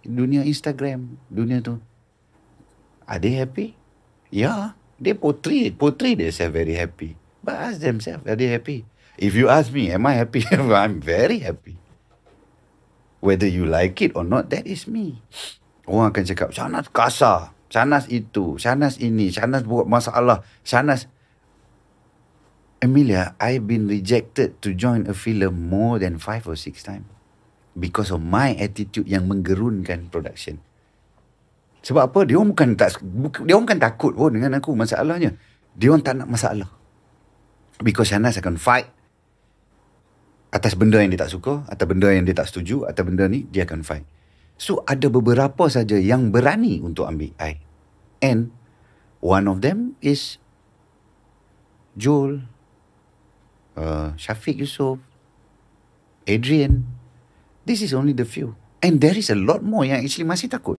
Dunia Instagram, dunia tu. Are they happy? Yeah, they portray themselves very happy. But ask themselves, are they happy? If you ask me, am I happy? I'm very happy. Whether you like it or not, that is me. Orang akan cakap, Shahnaz kasar, Shahnaz itu, Shahnaz ini, Shahnaz buat masalah, Shahnaz. Amelia, I've been rejected to join a film more than 5 or 6 times because of my attitude yang menggerunkan production. Sebab apa? Dia orang bukan takut pun dengan aku. Masalahnya, dia orang tak nak masalah. Because Shahnaz akan fight atas benda yang dia tak suka, atas benda yang dia tak setuju, atas benda ni, dia akan fight. So, ada beberapa saja yang berani untuk ambil I. And one of them is Joel, Syafiq Yusof, Adrian. This is only the few. And there is a lot more yang actually masih takut.